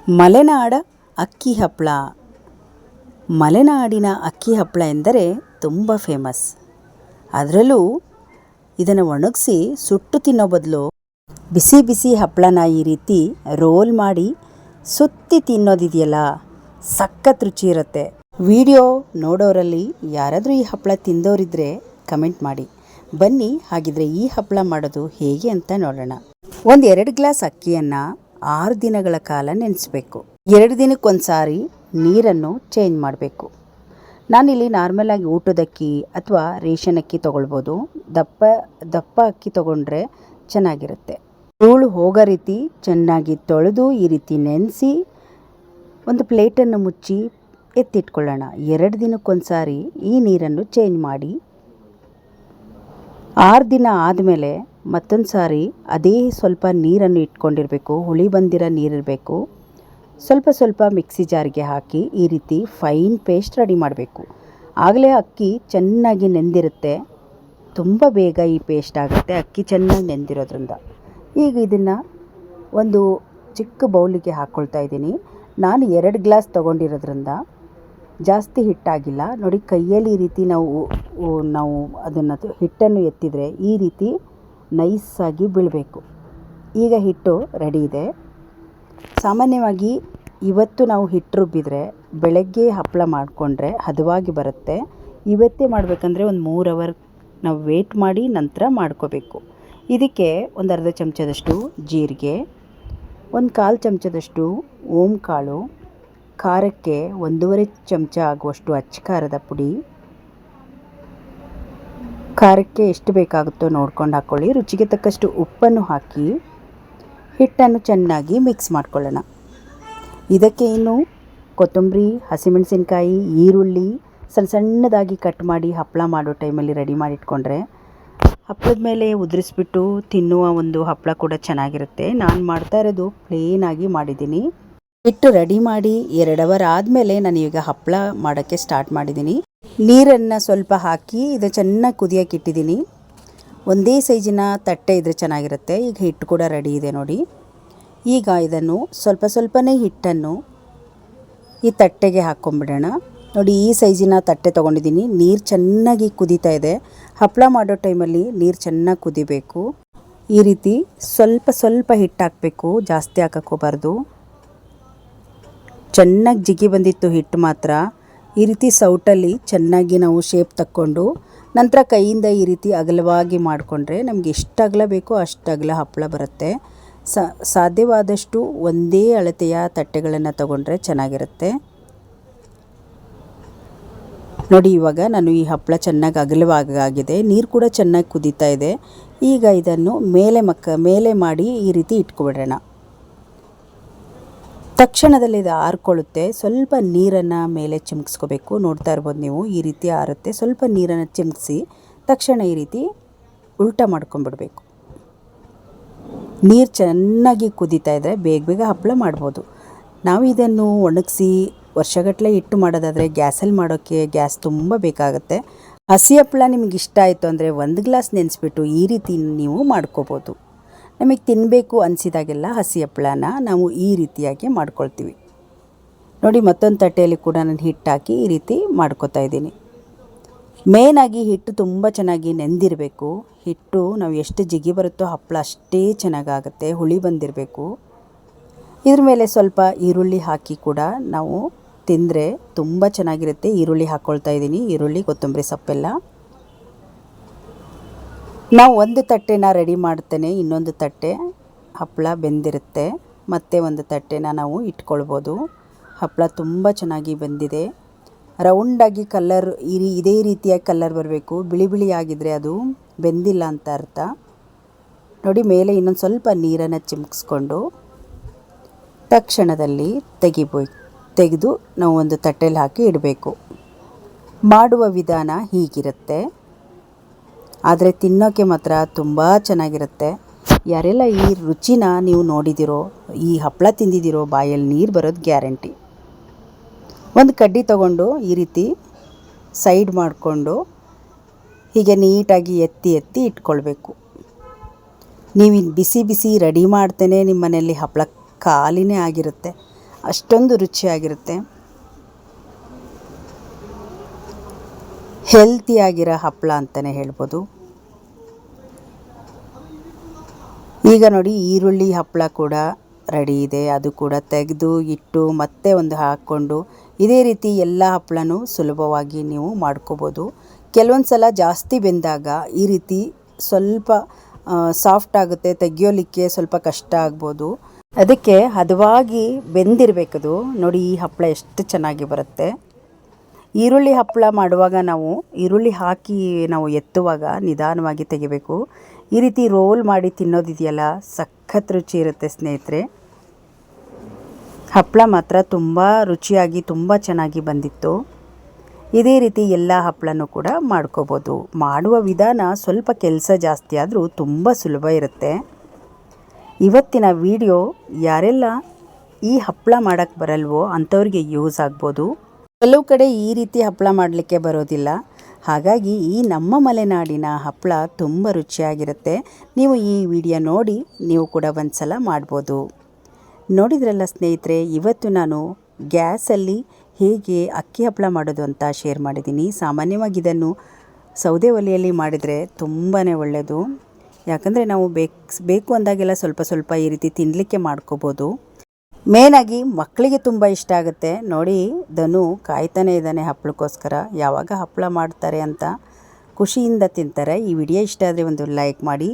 ಮಲೆನಾಡ ಅಕ್ಕಿ ಹಪ್ಪಳ. ಮಲೆನಾಡಿನ ಅಕ್ಕಿ ಹಪ್ಪಳ ಎಂದರೆ ತುಂಬ ಫೇಮಸ್. ಅದರಲ್ಲೂ ಇದನ್ನು ಒಣಗಿಸಿ ಸುಟ್ಟು ತಿನ್ನೋ ಬದಲು ಬಿಸಿ ಬಿಸಿ ಹಪ್ಪಳನ ಈ ರೀತಿ ರೋಲ್ ಮಾಡಿ ಸುತ್ತಿ ತಿನ್ನೋದಿದೆಯಲ್ಲ, ಸಖತ್ ರುಚಿ ಇರುತ್ತೆ. ವಿಡಿಯೋ ನೋಡೋರಲ್ಲಿ ಯಾರಾದರೂ ಈ ಹಪ್ಪಳ ತಿಂದವರಿದ್ದರೆ ಕಮೆಂಟ್ ಮಾಡಿ. ಬನ್ನಿ ಹಾಗಿದ್ರೆ ಈ ಹಪ್ಪಳ ಮಾಡೋದು ಹೇಗೆ ಅಂತ ನೋಡೋಣ. 2 ಗ್ಲಾಸ್ ಅಕ್ಕಿಯನ್ನು 6 ದಿನಗಳ ಕಾಲ ನೆನೆಸಬೇಕು. 2 ದಿನಕ್ಕೊಂದು ಸಾರಿ ನೀರನ್ನು ಚೇಂಜ್ ಮಾಡಬೇಕು. ನಾನಿಲ್ಲಿ ನಾರ್ಮಲಾಗಿ ಊಟದಕ್ಕಿ ಅಥವಾ ರೇಷನ್ ಅಕ್ಕಿ ತೊಗೊಳ್ಬೋದು. ದಪ್ಪ ಅಕ್ಕಿ ತೊಗೊಂಡ್ರೆ ಚೆನ್ನಾಗಿರುತ್ತೆ. ಧೂಳು ಹೋಗೋ ರೀತಿ ಚೆನ್ನಾಗಿ ತೊಳೆದು ಈ ರೀತಿ ನೆನೆಸಿ ಒಂದು ಪ್ಲೇಟನ್ನು ಮುಚ್ಚಿ ಎತ್ತಿಟ್ಕೊಳ್ಳೋಣ. 2 ದಿನಕ್ಕೊಂದು ಸಾರಿ ಈ ನೀರನ್ನು ಚೇಂಜ್ ಮಾಡಿ 6 ದಿನ ಆದಮೇಲೆ ಮತ್ತೊಂದು ಸಾರಿ ಅದೇ ಸ್ವಲ್ಪ ನೀರನ್ನು ಇಟ್ಕೊಂಡಿರಬೇಕು. ಹುಳಿ ಬಂದಿರೋ ನೀರಿರಬೇಕು. ಸ್ವಲ್ಪ ಮಿಕ್ಸಿ ಜಾರಿಗೆ ಹಾಕಿ ಈ ರೀತಿ ಫೈನ್ ಪೇಸ್ಟ್ ರೆಡಿ ಮಾಡಬೇಕು. ಆಗಲೇ ಅಕ್ಕಿ ಚೆನ್ನಾಗಿ ನೆಂದಿರುತ್ತೆ. ತುಂಬ ಬೇಗ ಈ ಪೇಸ್ಟ್ ಆಗುತ್ತೆ ಅಕ್ಕಿ ಚೆನ್ನಾಗಿ ನೆಂದಿರೋದ್ರಿಂದ. ಈಗ ಇದನ್ನು ಒಂದು ಚಿಕ್ಕ ಬೌಲಿಗೆ ಹಾಕ್ಕೊಳ್ತಾ ಇದ್ದೀನಿ. ನಾನು 2 ಗ್ಲಾಸ್ ತೊಗೊಂಡಿರೋದ್ರಿಂದ ಜಾಸ್ತಿ ಹಿಟ್ಟಾಗಿಲ್ಲ. ನೋಡಿ, ಕೈಯಲ್ಲಿ ಈ ರೀತಿ ನಾವು ಅದನ್ನು ಹಿಟ್ಟನ್ನು ಎತ್ತಿದರೆ ಈ ರೀತಿ ನೈಸಾಗಿ ಬೀಳಬೇಕು. ಈಗ ಹಿಟ್ಟು ರೆಡಿ ಇದೆ. ಸಾಮಾನ್ಯವಾಗಿ ಇವತ್ತು ನಾವು ಹಿಟ್ಟು ರುಬ್ಬಿದರೆ ಬೆಳಗ್ಗೆ ಹಪ್ಪಳ ಮಾಡಿಕೊಂಡ್ರೆ ಹದವಾಗಿ ಬರುತ್ತೆ. ಇವತ್ತೇ ಮಾಡಬೇಕಂದ್ರೆ ಒಂದು 3 ಅವರ್ ನಾವು ವೇಟ್ ಮಾಡಿ ನಂತರ ಮಾಡ್ಕೋಬೇಕು. ಇದಕ್ಕೆ ಒಂದು ಅರ್ಧ ಚಮಚದಷ್ಟು ಜೀರಿಗೆ, 1/4 ಚಮಚದಷ್ಟು ಓಂ ಕಾಳು, ಖಾರಕ್ಕೆ 1.5 ಚಮಚ ಆಗುವಷ್ಟು ಅಚ್ಚ ಖಾರದ ಪುಡಿ, ಖಾರಕ್ಕೆ ಎಷ್ಟು ಬೇಕಾಗುತ್ತೋ ನೋಡ್ಕೊಂಡು ಹಾಕ್ಕೊಳ್ಳಿ. ರುಚಿಗೆ ತಕ್ಕಷ್ಟು ಉಪ್ಪನ್ನು ಹಾಕಿ ಹಿಟ್ಟನ್ನು ಚೆನ್ನಾಗಿ ಮಿಕ್ಸ್ ಮಾಡ್ಕೊಳ್ಳೋಣ. ಇದಕ್ಕೆ ಇನ್ನು ಕೊತ್ತಂಬರಿ, ಹಸಿಮೆಣಸಿನ್ಕಾಯಿ, ಈರುಳ್ಳಿ ಸಣ್ಣದಾಗಿ ಕಟ್ ಮಾಡಿ ಹಪ್ಪಳ ಮಾಡೋ ಟೈಮಲ್ಲಿ ರೆಡಿ ಮಾಡಿಟ್ಕೊಂಡ್ರೆ ಹಪ್ಪಳದ ಮೇಲೆ ಉದುರಿಸ್ಬಿಟ್ಟು ತಿನ್ನುವ ಒಂದು ಹಪ್ಪಳ ಕೂಡ ಚೆನ್ನಾಗಿರುತ್ತೆ. ನಾನು ಮಾಡ್ತಾ ಇರೋದು ಪ್ಲೇನಾಗಿ ಮಾಡಿದ್ದೀನಿ. ಹಿಟ್ಟು ರೆಡಿ ಮಾಡಿ 2 ಅವರ್ ಆದಮೇಲೆ ನಾನು ಈಗ ಹಪ್ಪಳ ಮಾಡೋಕ್ಕೆ ಸ್ಟಾರ್ಟ್ ಮಾಡಿದ್ದೀನಿ. ನೀರನ್ನು ಸ್ವಲ್ಪ ಹಾಕಿ ಇದು ಚೆನ್ನಾಗಿ ಕುದಿಯೋಕೆ ಇಟ್ಟಿದ್ದೀನಿ. ಒಂದೇ ಸೈಜಿನ ತಟ್ಟೆ ಇದ್ದರೆ ಚೆನ್ನಾಗಿರುತ್ತೆ. ಈಗ ಹಿಟ್ಟು ಕೂಡ ರೆಡಿ ಇದೆ ನೋಡಿ. ಈಗ ಇದನ್ನು ಸ್ವಲ್ಪನೇ ಹಿಟ್ಟನ್ನು ಈ ತಟ್ಟೆಗೆ ಹಾಕ್ಕೊಂಬಿಡೋಣ. ನೋಡಿ, ಈ ಸೈಜಿನ ತಟ್ಟೆ ತೊಗೊಂಡಿದ್ದೀನಿ. ನೀರು ಚೆನ್ನಾಗಿ ಕುದೀತಾ ಇದೆ. ಹಪ್ಪಳ ಮಾಡೋ ಟೈಮಲ್ಲಿ ನೀರು ಚೆನ್ನಾಗಿ ಕುದಿಬೇಕು. ಈ ರೀತಿ ಸ್ವಲ್ಪ ಹಿಟ್ಟು ಹಾಕಬೇಕು, ಜಾಸ್ತಿ ಹಾಕೋಬಾರ್ದು. ಚೆನ್ನಾಗಿ ಜಿಗಿ ಬಂದಿತ್ತು ಹಿಟ್ಟು ಮಾತ್ರ. ಈ ರೀತಿ ಸೌಟಲ್ಲಿ ಚೆನ್ನಾಗಿ ನಾವು ಶೇಪ್ ತಕ್ಕೊಂಡು ನಂತರ ಕೈಯಿಂದ ಈ ರೀತಿ ಅಗಲವಾಗಿ ಮಾಡಿಕೊಂಡ್ರೆ ನಮಗೆ ಎಷ್ಟು ಅಗಲ ಬೇಕೋ ಅಷ್ಟು ಅಗಲ ಹಪ್ಪಳ ಬರುತ್ತೆ. ಸಾಧ್ಯವಾದಷ್ಟು ಒಂದೇ ಅಳತೆಯ ತಟ್ಟೆಗಳನ್ನು ತಗೊಂಡ್ರೆ ಚೆನ್ನಾಗಿರುತ್ತೆ. ನೋಡಿ, ಇವಾಗ ನಾನು ಈ ಹಪ್ಪಳ ಚೆನ್ನಾಗಿ ಅಗಲವಾಗಿದೆ. ನೀರು ಕೂಡ ಚೆನ್ನಾಗಿ ಕುದೀತಾ ಇದೆ. ಈಗ ಇದನ್ನು ಮೇಲೆ ಮಾಡಿ ಈ ರೀತಿ ಇಟ್ಕೊಬಿಡೋಣ. ತಕ್ಷಣದಲ್ಲಿ ಇದು ಆರ್ಕೊಳ್ಳುತ್ತೆ. ಸ್ವಲ್ಪ ನೀರನ್ನು ಮೇಲೆ ಚಿಮ್ಕಿಸ್ಕೋಬೇಕು. ನೋಡ್ತಾ ಇರ್ಬೋದು ನೀವು, ಈ ರೀತಿ ಆರುತ್ತೆ. ಸ್ವಲ್ಪ ನೀರನ್ನು ಚಿಮ್ಕಿಸಿ ತಕ್ಷಣ ಈ ರೀತಿ ಉಲ್ಟಾ ಮಾಡ್ಕೊಂಡ್ಬಿಡ್ಬೇಕು. ನೀರು ಚೆನ್ನಾಗಿ ಕುದೀತಾ ಇದ್ದರೆ ಬೇಗ ಹಪ್ಪಳ ಮಾಡ್ಬೋದು. ನಾವು ಇದನ್ನು ಒಣಗಿಸಿ ವರ್ಷಗಟ್ಟಲೆ ಇಟ್ಟು ಮಾಡೋದಾದರೆ ಗ್ಯಾಸಲ್ಲಿ ಮಾಡೋಕ್ಕೆ ಗ್ಯಾಸ್ ತುಂಬ ಬೇಕಾಗುತ್ತೆ. ಹಸಿ ಹಪ್ಪಳ ನಿಮಗೆ ಇಷ್ಟ ಆಯಿತು ಅಂದರೆ 1 ಗ್ಲಾಸ್ ನೆನೆಸ್ಬಿಟ್ಟು ಈ ರೀತಿ ನೀವು ಮಾಡ್ಕೋಬೋದು. ನಮಗೆ ತಿನ್ನಬೇಕು ಅನಿಸಿದಾಗೆಲ್ಲ ಹಸಿ ಹಪ್ಪಳನ ನಾವು ಈ ರೀತಿಯಾಗಿ ಮಾಡ್ಕೊಳ್ತೀವಿ. ನೋಡಿ, ಮತ್ತೊಂದು ತಟ್ಟೆಯಲ್ಲಿ ಕೂಡ ನಾನು ಹಿಟ್ಟು ಹಾಕಿ ಈ ರೀತಿ ಮಾಡ್ಕೊತಾ ಇದ್ದೀನಿ. ಮೇನಾಗಿ ಹಿಟ್ಟು ತುಂಬ ಚೆನ್ನಾಗಿ ನೆಂದಿರಬೇಕು. ಹಿಟ್ಟು ನಾವು ಎಷ್ಟು ಜಿಗಿ ಬರುತ್ತೋ ಹಪ್ಪಳ ಅಷ್ಟೇ ಚೆನ್ನಾಗಾಗುತ್ತೆ. ಹುಳಿ ಬಂದಿರಬೇಕು. ಇದ್ರ ಮೇಲೆ ಸ್ವಲ್ಪ ಈರುಳ್ಳಿ ಹಾಕಿ ಕೂಡ ನಾವು ತಿಂದರೆ ತುಂಬ ಚೆನ್ನಾಗಿರುತ್ತೆ. ಈರುಳ್ಳಿ ಹಾಕ್ಕೊಳ್ತಾ ಇದ್ದೀನಿ. ಈರುಳ್ಳಿ, ಕೊತ್ತಂಬರಿ ಸೊಪ್ಪೆಲ್ಲ. ನಾವು ಒಂದು ತಟ್ಟೆನ ರೆಡಿ ಮಾಡ್ತೇನೆ, ಇನ್ನೊಂದು ತಟ್ಟೆ ಹಪ್ಪಳ ಬೆಂದಿರುತ್ತೆ. ಮತ್ತೆ ಒಂದು ತಟ್ಟೆನ ನಾವು ಇಟ್ಕೊಳ್ಬೋದು. ಹಪ್ಪಳ ತುಂಬ ಚೆನ್ನಾಗಿ ಬೆಂದಿದೆ. ರೌಂಡಾಗಿ ಕಲರ್ ಇದೇ ರೀತಿಯಾಗಿ ಕಲರ್ ಬರಬೇಕು. ಬಿಳಿ ಆಗಿದ್ದರೆ ಅದು ಬೆಂದಿಲ್ಲ ಅಂತ ಅರ್ಥ. ನೋಡಿ, ಮೇಲೆ ಇನ್ನೊಂದು ಸ್ವಲ್ಪ ನೀರನ್ನು ಚಿಮ್ಕಿಸ್ಕೊಂಡು ತಕ್ಷಣದಲ್ಲಿ ತೆಗೆದು ನಾವು ಒಂದು ತಟ್ಟೆಯಲ್ಲಿ ಹಾಕಿ ಇಡಬೇಕು. ಮಾಡುವ ವಿಧಾನ ಹೀಗಿರುತ್ತೆ. ಆದರೆ ತಿನ್ನೋಕ್ಕೆ ಮಾತ್ರ ತುಂಬ ಚೆನ್ನಾಗಿರುತ್ತೆ. ಯಾರೆಲ್ಲ ಈ ರುಚಿನ ನೀವು ನೋಡಿದಿರೋ, ಈ ಹಪ್ಪಳ ತಿಂದಿದ್ದೀರೋ ಬಾಯಲ್ಲಿ ನೀರು ಬರೋದು ಗ್ಯಾರಂಟಿ. ಒಂದು ಕಡ್ಡಿ ತಗೊಂಡು ಈ ರೀತಿ ಸೈಡ್ ಮಾಡಿಕೊಂಡು ಹೀಗೆ ನೀಟಾಗಿ ಎತ್ತಿ ಇಟ್ಕೊಳ್ಬೇಕು. ನೀವು ಬಿಸಿ ರೆಡಿ ಮಾಡ್ತೇನೆ ನಿಮ್ಮ ಮನೆಯಲ್ಲಿ ಹಪ್ಪಳ ಖಾಲಿನೇ ಆಗಿರುತ್ತೆ. ಅಷ್ಟೊಂದು ರುಚಿಯಾಗಿರುತ್ತೆ. ಹೆಲ್ತಿಯಾಗಿರೋ ಹಪ್ಪಳ ಅಂತಲೇ ಹೇಳ್ಬೋದು. ಈಗ ನೋಡಿ ಈರುಳ್ಳಿ ಹಪ್ಪಳ ಕೂಡ ರೆಡಿ ಇದೆ. ಅದು ಕೂಡ ತೆಗೆದು ಇಟ್ಟು ಮತ್ತೆ ಒಂದು ಹಾಕ್ಕೊಂಡು ಇದೇ ರೀತಿ ಎಲ್ಲ ಹಪ್ಪಳನೂ ಸುಲಭವಾಗಿ ನೀವು ಮಾಡ್ಕೋಬೋದು. ಕೆಲವೊಂದು ಸಲ ಜಾಸ್ತಿ ಬೆಂದಾಗ ಈ ರೀತಿ ಸ್ವಲ್ಪ ಸಾಫ್ಟ್ ಆಗುತ್ತೆ, ತೆಗಿಯೋಲಿಕ್ಕೆ ಸ್ವಲ್ಪ ಕಷ್ಟ ಆಗ್ಬೋದು. ಅದಕ್ಕೆ ಹದವಾಗಿ ಬೆಂದಿರಬೇಕದು. ನೋಡಿ ಈ ಹಪ್ಪಳ ಎಷ್ಟು ಚೆನ್ನಾಗಿ ಬರುತ್ತೆ. ಈರುಳ್ಳಿ ಹಪ್ಪಳ ಮಾಡುವಾಗ ನಾವು ಈರುಳ್ಳಿ ಹಾಕಿ ನಾವು ಎತ್ತುವಾಗ ನಿಧಾನವಾಗಿ ತೆಗಿಬೇಕು. ಈ ರೀತಿ ರೋಲ್ ಮಾಡಿ ತಿನ್ನೋದಿದೆಯಲ್ಲ, ಸಖತ್ ರುಚಿ ಇರುತ್ತೆ ಸ್ನೇಹಿತರೆ. ಹಪ್ಪಳ ಮಾತ್ರ ತುಂಬ ರುಚಿಯಾಗಿ ತುಂಬ ಚೆನ್ನಾಗಿ ಬಂದಿತ್ತು. ಇದೇ ರೀತಿ ಎಲ್ಲ ಹಪ್ಪಳನೂ ಕೂಡ ಮಾಡ್ಕೋಬೋದು. ಮಾಡುವ ವಿಧಾನ ಸ್ವಲ್ಪ ಕೆಲಸ ಜಾಸ್ತಿ ಆದರೂ ತುಂಬ ಸುಲಭ ಇರುತ್ತೆ. ಇವತ್ತಿನ ವಿಡಿಯೋ ಯಾರೆಲ್ಲ ಈ ಹಪ್ಪಳ ಮಾಡೋಕ್ಕೆ ಬರಲ್ವೋ ಅಂಥವ್ರಿಗೆ ಯೂಸ್ ಆಗ್ಬೋದು. ಕೆಲವು ಕಡೆ ಈ ರೀತಿ ಹಪ್ಪಳ ಮಾಡಲಿಕ್ಕೆ ಬರೋದಿಲ್ಲ. ಹಾಗಾಗಿ ಈ ನಮ್ಮ ಮಲೆನಾಡಿನ ಹಪ್ಪಳ ತುಂಬ ರುಚಿಯಾಗಿರುತ್ತೆ. ನೀವು ಈ ವಿಡಿಯೋ ನೋಡಿ ನೀವು ಕೂಡ ಒಂದು ಸಲ ಮಾಡ್ಬೋದು. ನೋಡಿದ್ರಲ್ಲ ಸ್ನೇಹಿತರೆ, ಇವತ್ತು ನಾನು ಗ್ಯಾಸಲ್ಲಿ ಹೇಗೆ ಅಕ್ಕಿ ಹಪ್ಪಳ ಮಾಡೋದು ಅಂತ ಶೇರ್ ಮಾಡಿದ್ದೀನಿ. ಸಾಮಾನ್ಯವಾಗಿ ಇದನ್ನು ಸೌದೆ ಒಲೆಯಲ್ಲಿ ಮಾಡಿದರೆ ತುಂಬಾ ಒಳ್ಳೆಯದು. ಯಾಕಂದರೆ ನಾವು ಬೇಕು ಅಂದಾಗೆಲ್ಲ ಸ್ವಲ್ಪ ಸ್ವಲ್ಪ ಈ ರೀತಿ ತಿನ್ನಲಿಕ್ಕೆ ಮಾಡ್ಕೋಬೋದು. ಮೇನಾಗಿ ಮಕ್ಕಳಿಗೆ ತುಂಬ ಇಷ್ಟ ಆಗುತ್ತೆ. ನೋಡಿ ಧನು ಕಾಯ್ತಾನೆ ಇದ್ದಾನೆ ಹಪ್ಪಳಕ್ಕೋಸ್ಕರ, ಯಾವಾಗ ಹಪ್ಪಳ ಮಾಡ್ತಾರೆ ಅಂತ ಖುಷಿಯಿಂದ ತಿಂತಾರೆ. ಈ ವಿಡಿಯೋ ಇಷ್ಟ ಆದರೆ ಒಂದು ಲೈಕ್ ಮಾಡಿ.